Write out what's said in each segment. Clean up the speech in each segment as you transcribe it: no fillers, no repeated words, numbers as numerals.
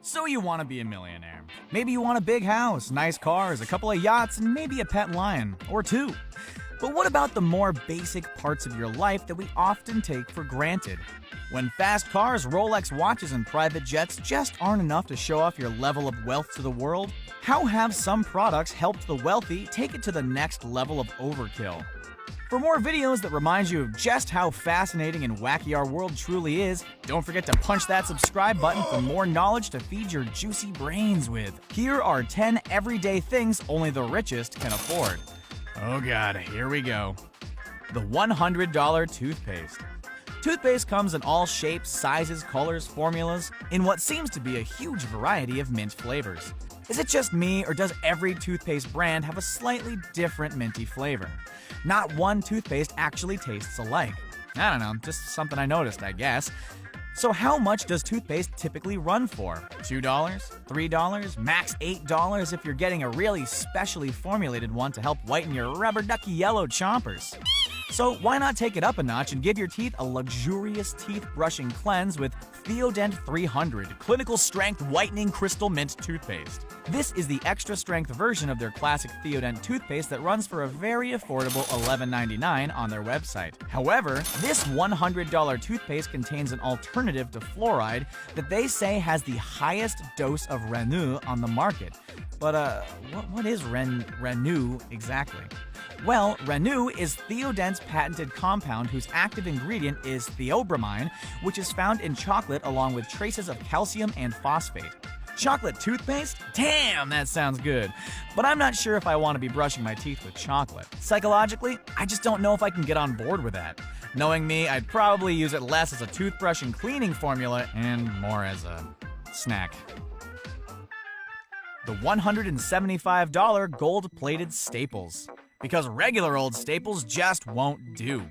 So you want to be a millionaire. Maybe you want a big house, nice cars, a couple of yachts, and maybe a pet lion, or two. But what about the more basic parts of your life that we often take for granted? When fast cars, Rolex watches, and private jets just aren't enough to show off your level of wealth to the world, how have some products helped the wealthy take it to the next level of overkill? For more videos that remind you of just how fascinating and wacky our world truly is, don't forget to punch that subscribe button for more knowledge to feed your juicy brains with. Here are 10 everyday things only the richest can afford. Oh god, here we go. The $100 toothpaste. Toothpaste comes in all shapes, sizes, colors, formulas, in what seems to be a huge variety of mint flavors. Is it just me, or does every toothpaste brand have a slightly different minty flavor? Not one toothpaste actually tastes alike. I don't know, just something I noticed, I guess. So how much does toothpaste typically run for? $2? $3? Max $8 if you're getting a really specially formulated one to help whiten your rubber ducky yellow chompers. So why not take it up a notch and give your teeth a luxurious teeth brushing cleanse with Theodent 300 clinical strength whitening crystal mint toothpaste. This is the extra strength version of their classic Theodent toothpaste that runs for a very affordable $11.99 on their website. However, this $100 toothpaste contains an alternative to fluoride that they say has the highest dose of Renu on the market. But what is Renu exactly? Well, Renu is Theodent's patented compound whose active ingredient is theobromine, which is found in chocolate along with traces of calcium and phosphate. Chocolate toothpaste? Damn, that sounds good. But I'm not sure if I want to be brushing my teeth with chocolate. Psychologically, I just don't know if I can get on board with that. Knowing me, I'd probably use it less as a toothbrush and cleaning formula and more as a snack. The $175 gold-plated staples. Because regular old staples just won't do.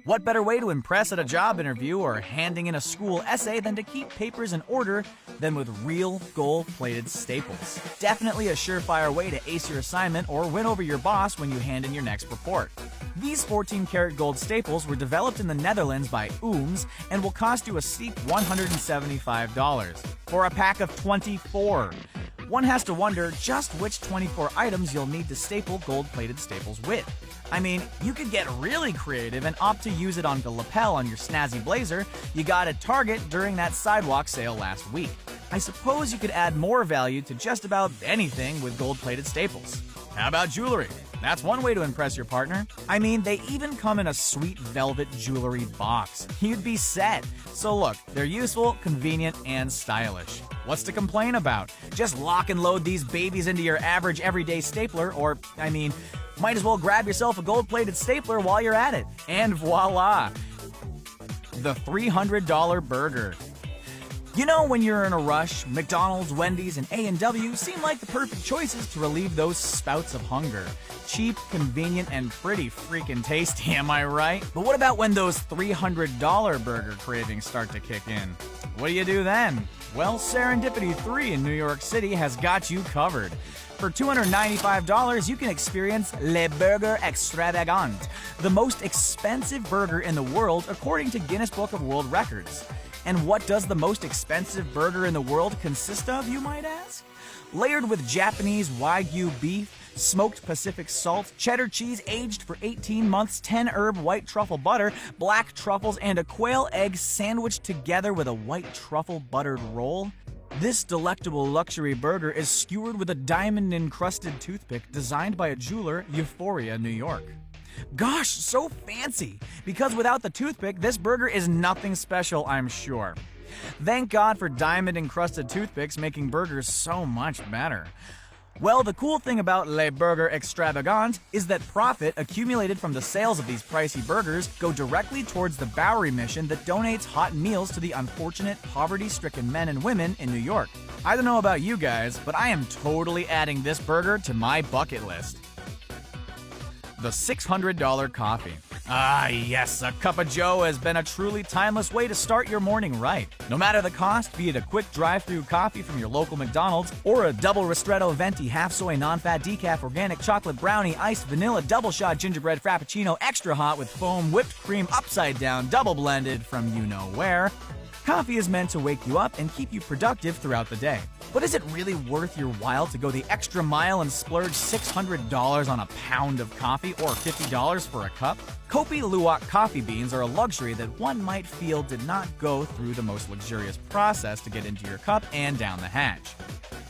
What better way to impress at a job interview or handing in a school essay than to keep papers in order than with real gold-plated staples? Definitely a surefire way to ace your assignment or win over your boss when you hand in your next report. These 14-karat gold staples were developed in the Netherlands by Ooms and will cost you a steep $175 for a pack of 24. One has to wonder just which 24 items you'll need to staple gold-plated staples with. I mean, you could get really creative and opt to use it on the lapel on your snazzy blazer you got at Target during that sidewalk sale last week. I suppose you could add more value to just about anything with gold-plated staples. How about jewelry? That's one way to impress your partner. I mean, they even come in a sweet velvet jewelry box. You'd be set. So look, they're useful, convenient, and stylish. What's to complain about? Just lock and load these babies into your average everyday stapler, or, I mean, might as well grab yourself a gold-plated stapler while you're at it. And voila! The $300 burger. You know, when you're in a rush, McDonald's, Wendy's, and A&W seem like the perfect choices to relieve those spouts of hunger. Cheap, convenient, and pretty freaking tasty, am I right? But what about when those $300 burger cravings start to kick in? What do you do then? Well, Serendipity 3 in New York City has got you covered. For $295, you can experience Le Burger Extravagant, the most expensive burger in the world according to Guinness Book of World Records. And what does the most expensive burger in the world consist of, you might ask? Layered with Japanese Wagyu beef, smoked Pacific salt, cheddar cheese aged for 18 months, 10-herb white truffle butter, black truffles, and a quail egg sandwiched together with a white truffle buttered roll. This delectable luxury burger is skewered with a diamond-encrusted toothpick designed by a jeweler, Euphoria, New York. Gosh, so fancy! Because without the toothpick, this burger is nothing special, I'm sure. Thank God for diamond-encrusted toothpicks making burgers so much better. Well, the cool thing about Le Burger Extravagant is that profit accumulated from the sales of these pricey burgers go directly towards the Bowery mission that donates hot meals to the unfortunate, poverty-stricken men and women in New York. I don't know about you guys, but I am totally adding this burger to my bucket list. The $600 coffee. Ah, yes, a cup of joe has been a truly timeless way to start your morning right. No matter the cost, be it a quick drive-through coffee from your local McDonald's or a double ristretto venti half-soy non-fat decaf organic chocolate brownie iced vanilla double shot gingerbread frappuccino extra hot with foam whipped cream upside down double blended from you know where. Coffee is meant to wake you up and keep you productive throughout the day. But is it really worth your while to go the extra mile and splurge $600 on a pound of coffee or $50 for a cup? Kopi Luwak coffee beans are a luxury that one might feel did not go through the most luxurious process to get into your cup and down the hatch.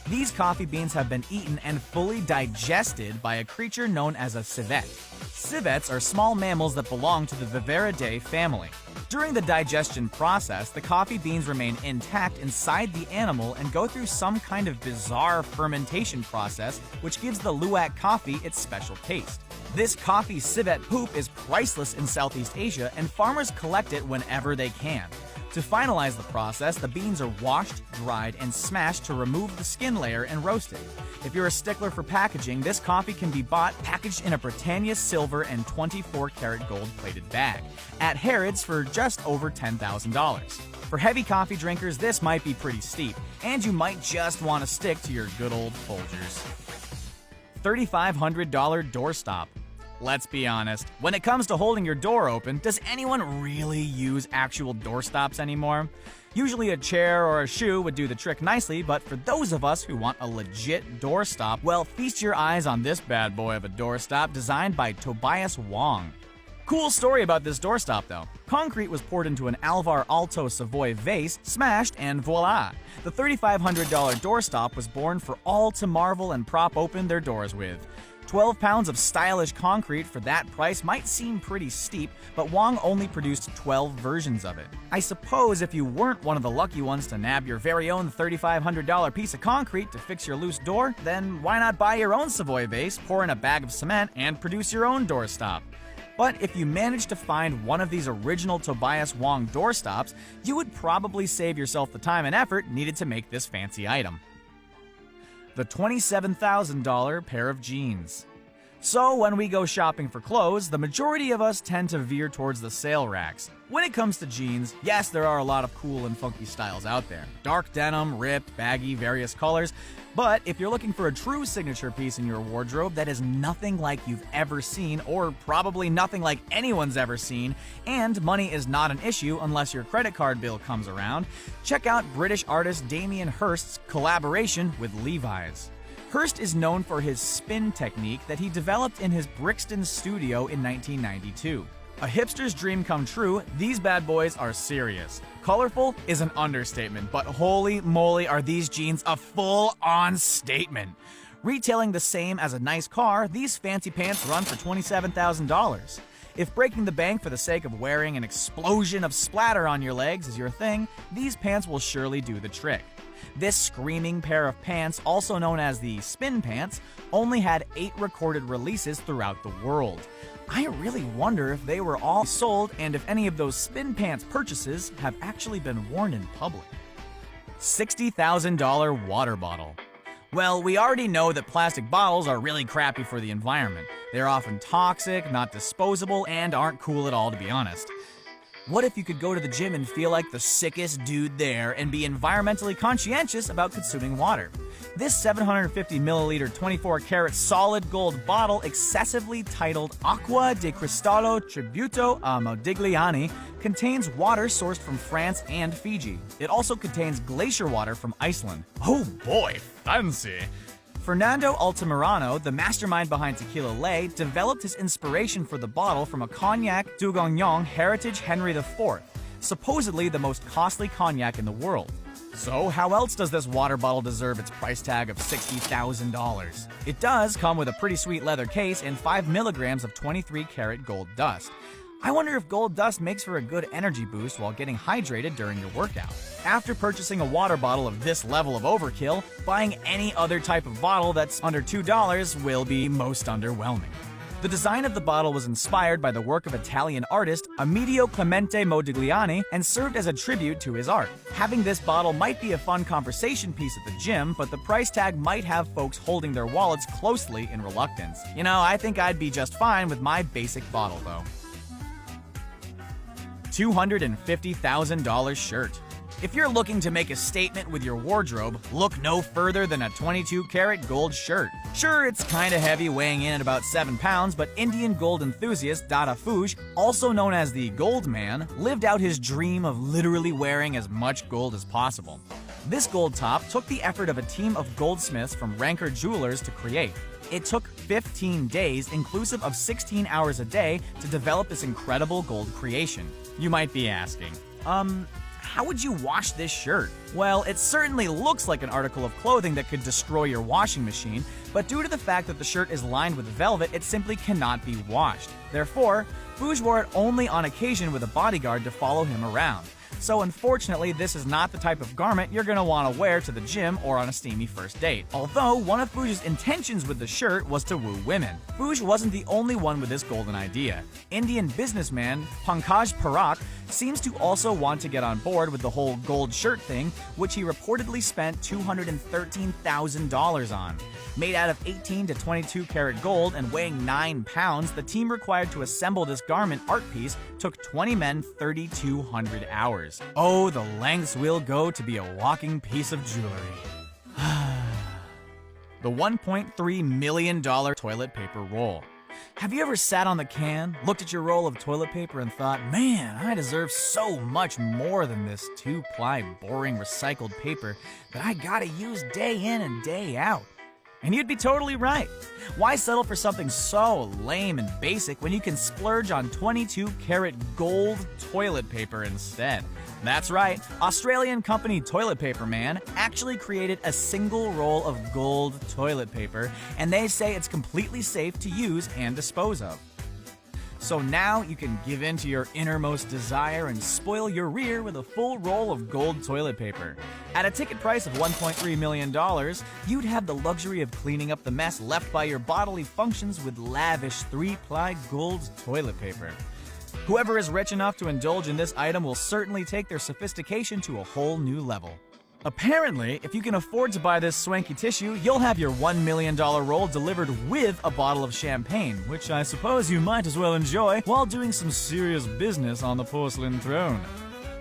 These coffee beans have been eaten and fully digested by a creature known as a civet. Civets are small mammals that belong to the Viverridae family. During the digestion process, the coffee beans remain intact inside the animal and go through some kind of bizarre fermentation process which gives the Luwak coffee its special taste. This coffee civet poop is priceless in Southeast Asia and farmers collect it whenever they can. To finalize the process, the beans are washed, dried, and smashed to remove the skin layer and roasted. If you're a stickler for packaging, this coffee can be bought packaged in a Britannia silver and 24-karat gold-plated bag at Harrods for just over $10,000. For heavy coffee drinkers, this might be pretty steep, and you might just want to stick to your good old Folgers. $3,500 doorstop. Let's be honest, when it comes to holding your door open, does anyone really use actual doorstops anymore? Usually a chair or a shoe would do the trick nicely, but for those of us who want a legit doorstop, well, feast your eyes on this bad boy of a doorstop designed by Tobias Wong. Cool story about this doorstop though. Concrete was poured into an Alvar Aalto Savoy vase, smashed, and voila! The $3,500 doorstop was born for all to marvel and prop open their doors with. 12 pounds of stylish concrete for that price might seem pretty steep, but Wong only produced 12 versions of it. I suppose if you weren't one of the lucky ones to nab your very own $3,500 piece of concrete to fix your loose door, then why not buy your own Savoy vase, pour in a bag of cement, and produce your own doorstop? But if you managed to find one of these original Tobias Wong doorstops, you would probably save yourself the time and effort needed to make this fancy item. The $27,000 pair of jeans. So when we go shopping for clothes, the majority of us tend to veer towards the sale racks. When it comes to jeans, yes, there are a lot of cool and funky styles out there. Dark denim, ripped, baggy, various colors. But if you're looking for a true signature piece in your wardrobe that is nothing like you've ever seen, or probably nothing like anyone's ever seen, and money is not an issue unless your credit card bill comes around, check out British artist Damien Hirst's collaboration with Levi's. Hirst is known for his spin technique that he developed in his Brixton studio in 1992. A hipster's dream come true, these bad boys are serious. Colorful is an understatement, but holy moly are these jeans a full-on statement. Retailing the same as a nice car, these fancy pants run for $27,000. If breaking the bank for the sake of wearing an explosion of splatter on your legs is your thing, these pants will surely do the trick. This screaming pair of pants, also known as the Spin Pants, only had 8 recorded releases throughout the world. I really wonder if they were all sold and if any of those Spin Pants purchases have actually been worn in public. $60,000 water bottle. Well, we already know that plastic bottles are really crappy for the environment. They're often toxic, not disposable, and aren't cool at all, to be honest. What if you could go to the gym and feel like the sickest dude there and be environmentally conscientious about consuming water? This 750 milliliter 24-karat solid gold bottle, excessively titled Acqua di Cristallo Tributo a Modigliani, contains water sourced from France and Fiji. It also contains glacier water from Iceland. Oh boy, fancy! Fernando Altamirano, the mastermind behind Tequila Ley, developed his inspiration for the bottle from a Cognac Dugagnon Heritage Henry IV, supposedly the most costly cognac in the world. So how else does this water bottle deserve its price tag of $60,000? It does come with a pretty sweet leather case and 5 milligrams of 23-karat gold dust. I wonder if gold dust makes for a good energy boost while getting hydrated during your workout. After purchasing a water bottle of this level of overkill, buying any other type of bottle that's under $2 will be most underwhelming. The design of the bottle was inspired by the work of Italian artist Amedeo Clemente Modigliani and served as a tribute to his art. Having this bottle might be a fun conversation piece at the gym, but the price tag might have folks holding their wallets closely in reluctance. You know, I think I'd be just fine with my basic bottle though. $250,000 shirt. If you're looking to make a statement with your wardrobe, look no further than a 22-karat gold shirt. Sure, it's kinda heavy, weighing in at about 7 pounds, but Indian gold enthusiast Dada Fuj, also known as the Gold Man, lived out his dream of literally wearing as much gold as possible. This gold top took the effort of a team of goldsmiths from Ranker Jewelers to create. It took 15 days, inclusive of 16 hours a day, to develop this incredible gold creation. You might be asking, how would you wash this shirt? Well, it certainly looks like an article of clothing that could destroy your washing machine, but due to the fact that the shirt is lined with velvet, it simply cannot be washed. Therefore, Fuj wore it only on occasion with a bodyguard to follow him around. So unfortunately, this is not the type of garment you're gonna want to wear to the gym or on a steamy first date. Although, one of Fuj's intentions with the shirt was to woo women. Fuj wasn't the only one with this golden idea. Indian businessman Pankaj Parakh seems to also want to get on board with the whole gold shirt thing, which he reportedly spent $213,000 on. Made out of 18 to 22 karat gold and weighing 9 pounds, the team required to assemble this garment art piece took 20 men 3,200 hours. Oh, the lengths we'll go to be a walking piece of jewelry. The $1.3 million toilet paper roll. Have you ever sat on the can, looked at your roll of toilet paper and thought, man, I deserve so much more than this 2-ply boring recycled paper that I gotta use day in and day out? And you'd be totally right. Why settle for something so lame and basic when you can splurge on 22-karat gold toilet paper instead? That's right, Australian company Toilet Paper Man actually created a single roll of gold toilet paper, and they say it's completely safe to use and dispose of. So now you can give in to your innermost desire and spoil your rear with a full roll of gold toilet paper. At a ticket price of $1.3 million, you'd have the luxury of cleaning up the mess left by your bodily functions with lavish 3-ply gold toilet paper. Whoever is rich enough to indulge in this item will certainly take their sophistication to a whole new level. Apparently, if you can afford to buy this swanky tissue, you'll have your $1 million roll delivered with a bottle of champagne, which I suppose you might as well enjoy while doing some serious business on the porcelain throne.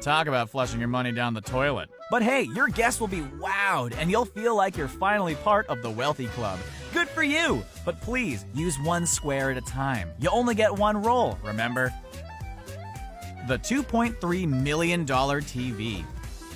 Talk about flushing your money down the toilet. But hey, your guests will be wowed, and you'll feel like you're finally part of the wealthy club. Good for you! But please, use one square at a time. You only get one roll, remember? The $2.3 million TV.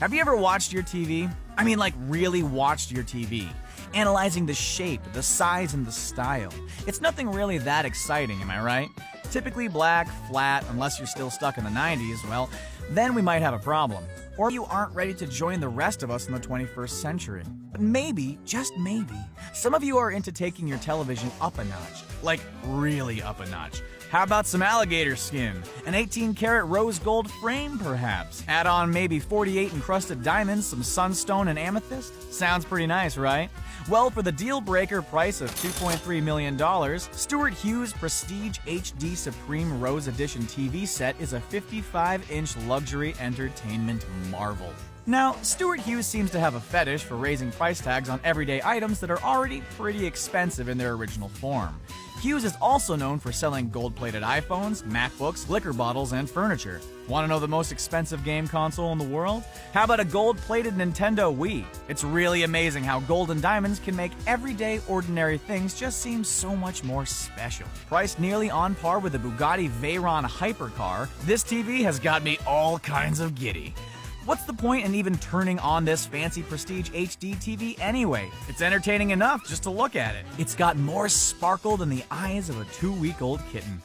Have you ever watched your TV? I mean, like, really watched your TV. Analyzing the shape, the size, and the style. It's nothing really that exciting, am I right? Typically black, flat, unless you're still stuck in the 90s, well, then we might have a problem. Or you aren't ready to join the rest of us in the 21st century. But maybe, just maybe, some of you are into taking your television up a notch. Like, really up a notch. How about some alligator skin? An 18-karat rose gold frame, perhaps? Add on maybe 48 encrusted diamonds, some sunstone, and amethyst? Sounds pretty nice, right? Well, for the deal-breaker price of $2.3 million, Stuart Hughes' Prestige HD Supreme Rose Edition TV set is a 55-inch luxury entertainment marvel. Now, Stuart Hughes seems to have a fetish for raising price tags on everyday items that are already pretty expensive in their original form. Hughes is also known for selling gold-plated iPhones, MacBooks, liquor bottles, and furniture. Want to know the most expensive game console in the world? How about a gold-plated Nintendo Wii? It's really amazing how gold and diamonds can make everyday, ordinary things just seem so much more special. Priced nearly on par with the Bugatti Veyron hypercar, this TV has got me all kinds of giddy. What's the point in even turning on this fancy Prestige HD TV anyway? It's entertaining enough just to look at it. It's got more sparkle than the eyes of a 2-week-old kitten.